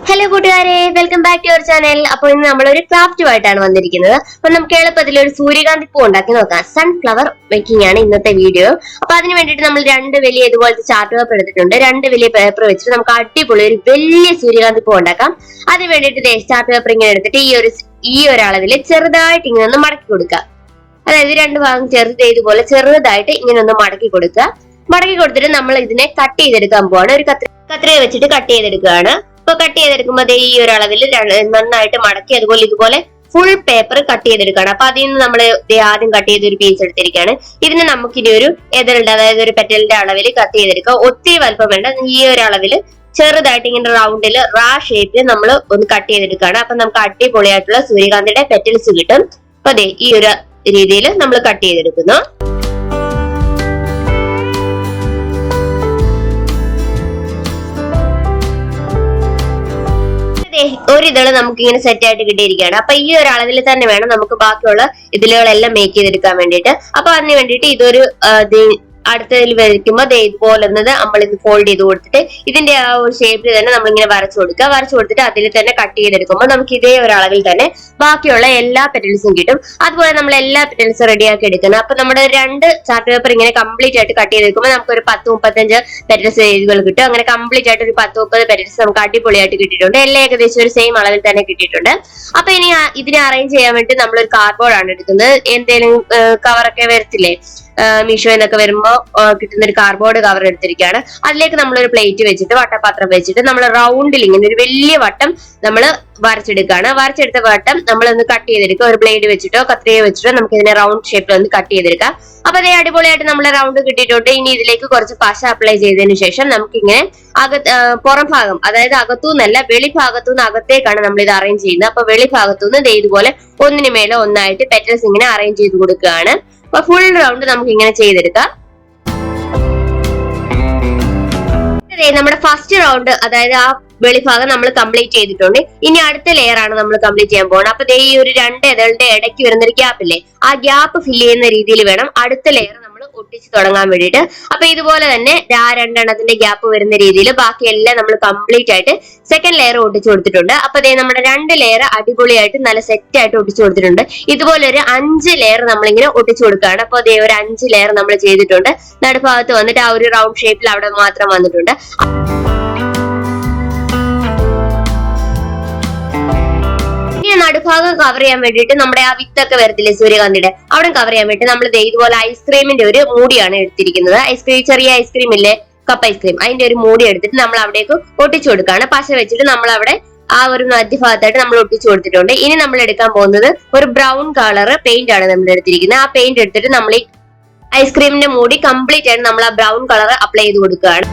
Hello കൂട്ടുകാരെ, welcome back to our channel. അപ്പോൾ ഇന്ന് നമ്മളൊരു ക്രാഫ്റ്റുമായിട്ടാണ് വന്നിരിക്കുന്നത്. അപ്പൊ നമുക്ക് എളുപ്പത്തിൽ ഒരു സൂര്യകാന്തി പൂ ഉണ്ടാക്കി നോക്കാം. സൺഫ്ലവർ മേക്കിംഗ് ആണ് ഇന്നത്തെ വീഡിയോ. അപ്പൊ അതിന് വേണ്ടിയിട്ട് നമ്മൾ രണ്ട് വലിയ ഇതുപോലത്തെ ചാർട്ട് പേപ്പർ എടുത്തിട്ടുണ്ട്. രണ്ട് വലിയ പേപ്പർ വെച്ചിട്ട് നമുക്ക് അടിപൊളി ഒരു വലിയ സൂര്യകാന്തി പൂ ഉണ്ടാക്കാം. അതിന് വേണ്ടിയിട്ട് ചാർട്ട് പേപ്പർ ഇങ്ങനെ എടുത്തിട്ട് ഈ ഒരു അളവിൽ ചെറുതായിട്ട് ഇങ്ങനെ ഒന്ന് മടക്കി കൊടുക്കുക. അതായത് രണ്ട് ഭാഗം ഇതുപോലെ ചെറുതായിട്ട് ഇങ്ങനെ ഒന്ന് മടക്കി കൊടുക്കുക. മടക്കി കൊടുത്തിട്ട് നമ്മൾ ഇതിനെ കട്ട് ചെയ്തെടുക്കാൻ പോവാണ്. ഒരു കത്രിക വെച്ചിട്ട് കട്ട് ചെയ്തെടുക്കുകയാണ്. ഇപ്പൊ കട്ട് ചെയ്തെടുക്കുമ്പോൾ ഈ ഒരു അളവിൽ നന്നായിട്ട് മടക്കി ഇതുപോലെ ഫുൾ പേപ്പർ കട്ട് ചെയ്തെടുക്കുകയാണ്. അപ്പൊ അതിൽ നിന്ന് നമ്മൾ ആദ്യം കട്ട് ചെയ്ത ഒരു പീസ് എടുത്തിരിക്കുകയാണ്. ഇതിന് നമുക്കിനി ഒരു എതിരുണ്ട്, അതായത് ഒരു പെറ്റലിന്റെ അളവിൽ കട്ട് ചെയ്തെടുക്കുക. ഒത്തിരി വലുപ്പം വേണ്ട, ഈ ഒരു അളവിൽ ചെറുതായിട്ട് ഇങ്ങനെ റൗണ്ടിൽ ഷേപ്പിൽ നമ്മൾ ഒന്ന് കട്ട് ചെയ്തെടുക്കുകയാണ്. അപ്പൊ നമുക്ക് അടിപൊളിയായിട്ടുള്ള സൂര്യകാന്തിയുടെ പെറ്റൽസ് കിട്ടും. അപ്പൊ അതെ ഈ ഒരു രീതിയിൽ നമ്മൾ കട്ട് ചെയ്തെടുക്കുന്നു. ഒരു ഇതള് നമുക്ക് ഇങ്ങനെ സെറ്റ് ആയിട്ട് കിട്ടിയിരിക്കുകയാണ്. അപ്പൊ ഈ ഒരു അളവിൽ തന്നെ വേണം നമുക്ക് ബാക്കിയുള്ള ഇതിലുകളെല്ലാം മേക്ക് ചെയ്തെടുക്കാൻ വേണ്ടിയിട്ട്. അപ്പൊ അതിന് വേണ്ടിയിട്ട് ഇതൊരു അടുത്തതിൽ വരയ്ക്കുമ്പോൾ ഇതുപോലെ നമ്മൾ ഇത് ഫോൾഡ് ചെയ്ത് കൊടുത്തിട്ട് ഇതിന്റെ ആ ഒരു ഷേപ്പിൽ തന്നെ നമ്മളിങ്ങനെ വരച്ചു കൊടുക്കുക. വരച്ചു കൊടുത്തിട്ട് അതിൽ തന്നെ കട്ട് ചെയ്തെടുക്കുമ്പോൾ നമുക്ക് ഇതേ ഒരു അളവിൽ തന്നെ ബാക്കിയുള്ള എല്ലാ പെറ്റൽസും കിട്ടും. അതുപോലെ നമ്മൾ എല്ലാ പെറ്റൽസും റെഡിയാക്കി എടുക്കുന്നത്. അപ്പൊ നമ്മുടെ രണ്ട് ചാർട്ട് പേപ്പർ ഇങ്ങനെ കംപ്ലീറ്റ് ആയിട്ട് കട്ട് ചെയ്തെടുക്കുമ്പോൾ നമുക്ക് ഒരു 10-35 പെറ്റൽസ് രീതികൾ കിട്ടും. അങ്ങനെ കംപ്ലീറ്റ് ആയിട്ട് ഒരു 10-30 പെറ്റൽസ് നമുക്ക് അടിപൊളിയായിട്ട് കിട്ടിയിട്ടുണ്ട്. എല്ലാം ഏകദേശം ഒരു സെയിം അളവിൽ തന്നെ കിട്ടിയിട്ടുണ്ട്. അപ്പൊ ഇനി ഇതിനെ അറേഞ്ച് ചെയ്യാൻ വേണ്ടി നമ്മളൊരു കാർഡ്ബോർഡ് ആണ് എടുക്കുന്നത്. എന്തെങ്കിലും കവറൊക്കെ വരത്തില്ലേ, മീഷോ എന്നൊക്കെ വരുമ്പോ കിട്ടുന്ന ഒരു കാർഡ്ബോർഡ് കവർ എടുത്തിരിക്കുകയാണ്. അതിലേക്ക് നമ്മളൊരു പ്ലേറ്റ് വെച്ചിട്ട് വട്ടപാത്രം വെച്ചിട്ട് നമ്മൾ റൗണ്ടിൽ ഇങ്ങനെ ഒരു വലിയ വട്ടം നമ്മൾ വരച്ചെടുക്കുകയാണ്. വരച്ചെടുത്ത വട്ടം നമ്മളൊന്ന് കട്ട് ചെയ്തെടുക്കുക. ഒരു ബ്ലേഡ് വെച്ചിട്ടോ കത്രിക വെച്ചിട്ടോ നമുക്ക് ഇതിനെ റൗണ്ട് ഷേപ്പിൽ ഒന്ന് കട്ട് ചെയ്തെടുക്കാം. അപ്പൊ അതേ അടിപൊളിയായിട്ട് നമ്മളെ റൗണ്ട് കിട്ടിയിട്ടുണ്ട്. ഇനി ഇതിലേക്ക് കുറച്ച് പശ അപ്ലൈ ചെയ്തതിനു ശേഷം നമുക്കിങ്ങനെ പുറം ഭാഗം, അതായത് അകത്തുനിന്നല്ല വെളിഭാഗത്തുനിന്ന് അകത്തേക്കാണ് നമ്മൾ ഇത് അറേഞ്ച് ചെയ്യുന്നത്. അപ്പൊ വെളിഭാഗത്തുനിന്ന് ഇതുപോലെ ഒന്നിനു മേലെ ഒന്നായിട്ട് പെറ്റൽസ് ഇങ്ങനെ അറേഞ്ച് ചെയ്ത് കൊടുക്കുകയാണ്. അപ്പൊ ഫുൾ റൗണ്ട് നമുക്ക് ഇങ്ങനെ ചെയ്തെടുക്കാം. നമ്മുടെ ഫസ്റ്റ് റൗണ്ട്, അതായത് ആ വെളിഭാഗം നമ്മൾ കംപ്ലീറ്റ് ചെയ്തിട്ടുണ്ട്. ഇനി അടുത്ത ലെയർ ആണ് നമ്മൾ കംപ്ലീറ്റ് ചെയ്യാൻ പോകുന്നത്. അപ്പൊ ഈ ഒരു രണ്ട് ഇതളുടെ ഇടയ്ക്ക് വരുന്ന ഒരു ഗ്യാപ്പ് ഇല്ലേ, ആ ഗ്യാപ്പ് ഫില്ല് ചെയ്യുന്ന രീതിയിൽ വേണം അടുത്ത ലെയർ നമ്മൾ ഒട്ടിച്ച് തുടങ്ങാൻ വേണ്ടിയിട്ട്. അപ്പൊ ഇതുപോലെ തന്നെ ആ രണ്ടെണ്ണത്തിന്റെ ഗ്യാപ്പ് വരുന്ന രീതിയിൽ ബാക്കിയെല്ലാം നമ്മൾ കംപ്ലീറ്റ് ആയിട്ട് സെക്കൻഡ് ലെയർ ഒട്ടിച്ചു കൊടുത്തിട്ടുണ്ട്. അപ്പൊ നമ്മുടെ രണ്ട് ലെയർ അടിപൊളിയായിട്ട് നല്ല സെറ്റ് ആയിട്ട് ഒട്ടിച്ചു കൊടുത്തിട്ടുണ്ട്. ഇതുപോലെ ഒരു 5 ലെയർ നമ്മളിങ്ങനെ ഒട്ടിച്ചു കൊടുക്കുകയാണ്. അപ്പൊ അതേ ഒരു 5 ലെയർ നമ്മൾ ചെയ്തിട്ടുണ്ട്. നടുഭാഗത്ത് വന്നിട്ട് ആ ഒരു റൗണ്ട് ഷേപ്പിൽ അവിടെ മാത്രം വന്നിട്ടുണ്ട്. നടുഭാഗം കവർ ചെയ്യാൻ വേണ്ടിയിട്ട് നമ്മുടെ ആ വിത്തൊക്കെ വരത്തില്ലേ സൂര്യകാന്തിയുടെ, അവിടെ കവർ ചെയ്യാൻ വേണ്ടി നമ്മൾ ഇതുപോലെ ഐസ്ക്രീമിന്റെ ഒരു മൂടിയാണ് എടുത്തിരിക്കുന്നത്. ചെറിയ ഐസ്ക്രീം ഇല്ലേ, കപ്പ് ഐസ്ക്രീം, അതിന്റെ ഒരു മൂടി എടുത്തിട്ട് നമ്മൾ അവിടേക്ക് ഒട്ടിച്ചു കൊടുക്കുകയാണ്. പശ വെച്ചിട്ട് നമ്മൾ അവിടെ ആ ഒരു മധ്യഭാഗത്തായിട്ട് നമ്മൾ ഒട്ടിച്ചു കൊടുത്തിട്ടുണ്ട്. ഇനി നമ്മൾ എടുക്കാൻ പോകുന്നത് ഒരു ബ്രൗൺ കളർ പെയിന്റ് ആണ് നമ്മൾ എടുത്തിരിക്കുന്നത്. ആ പെയിന്റ് എടുത്തിട്ട് നമ്മൾ ഈ ഐസ്ക്രീമിന്റെ മൂടി കംപ്ലീറ്റ് ആയിട്ട് നമ്മൾ ആ ബ്രൗൺ കളർ അപ്ലൈ ചെയ്ത് കൊടുക്കുകയാണ്.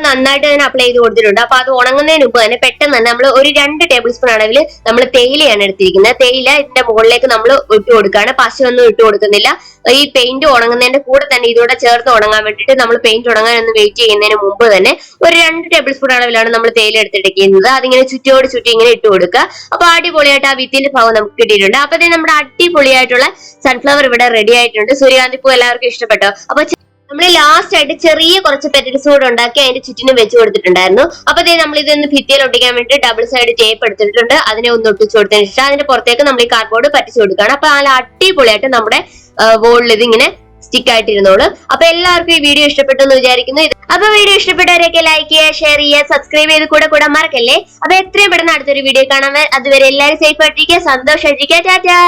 നന്നായിട്ട് തന്നെ അപ്ലൈ ചെയ്ത് കൊടുത്തിട്ടുണ്ട്. അപ്പൊ അത് ഉണങ്ങുന്നതിന് മുമ്പ് തന്നെ പെട്ടെന്ന് തന്നെ നമ്മൾ ഒരു 2 ടേബിൾ സ്പൂൺ അളവിൽ നമ്മൾ തേയിലയാണ് എടുത്തിരിക്കുന്നത്. തേയില ഇതിന്റെ മുകളിലേക്ക് നമ്മൾ ഇട്ട് കൊടുക്കുകയാണ്. പശയൊന്നും ഇട്ട് കൊടുക്കുന്നില്ല. ഈ പെയിന്റ് ഉണങ്ങുന്നതിന്റെ കൂടെ തന്നെ ഇതോടെ ചേർത്ത് ഉണങ്ങാൻ വേണ്ടിയിട്ട് നമ്മൾ പെയിന്റ് ഉണങ്ങാൻ ഒന്ന് വെയിറ്റ് ചെയ്യുന്നതിന് മുമ്പ് തന്നെ ഒരു 2 ടേബിൾ സ്പൂൺ അളവിലാണ് നമ്മൾ തേയില എടുത്തിരിക്കുന്നത്. അതിങ്ങനെ ചുറ്റോട് ചുറ്റി ഇങ്ങനെ ഇട്ട് കൊടുക്കുക. അപ്പൊ അടിപൊളിയായിട്ട് ആ വിത്തിന്റെ ഭാഗം നമുക്ക് കിട്ടിയിട്ടുണ്ട്. അപ്പൊ നമ്മുടെ അടിപൊളിയായിട്ടുള്ള സൺഫ്ലവർ ഇവിടെ റെഡി ആയിട്ടുണ്ട്. സൂര്യകാന്തി പൂ എല്ലാവർക്കും ഇഷ്ടപ്പെട്ടോ? അപ്പൊ നമ്മൾ ലാസ്റ്റ് ആയിട്ട് ചെറിയ കുറച്ച് പെറ്റൽസ് കൂടെ ഉണ്ടാക്കി അതിന്റെ ചുറ്റിനും വെച്ച് കൊടുത്തിട്ടുണ്ടായിരുന്നു. അപ്പൊ നമ്മൾ ഇതൊന്ന് ഭിത്തിയിൽ ഒട്ടിക്കാൻ വേണ്ടി ഡബിൾ സൈഡ് ടേപ്പ് എടുത്തിട്ടുണ്ട്. അതിനെ ഒന്ന് ഒട്ടിച്ചു കൊടുത്തതിന് ശേഷം അതിന്റെ പുറത്തേക്ക് നമ്മൾ ഈ കാർഡ്ബോർഡ് പറ്റിച്ചു കൊടുക്കുകയാണ്. അപ്പൊ നല്ല അടിപൊളിയായിട്ട് നമ്മുടെ വോളിൽ ഇതിങ്ങനെ സ്റ്റിക്ക് ആയിട്ടിരുന്നോളൂ. അപ്പൊ എല്ലാവർക്കും ഈ വീഡിയോ ഇഷ്ടപ്പെട്ടു എന്ന് വിചാരിക്കുന്നു. അപ്പൊ വീഡിയോ ഇഷ്ടപ്പെട്ടവരൊക്കെ ലൈക്ക് ചെയ്യുക, ഷെയർ ചെയ്യുക, സബ്സ്ക്രൈബ് ചെയ്ത് കൂടെ മറക്കല്ലേ. അപ്പൊ എത്രയും പെട്ടെന്ന് അടുത്തൊരു വീഡിയോ കാണാൻ. അതുവരെ എല്ലാവരും സേഫ് ആയിട്ടിരിക്കുക, സന്തോഷമായിട്ടിരിക്കുക. ടാറ്റാ.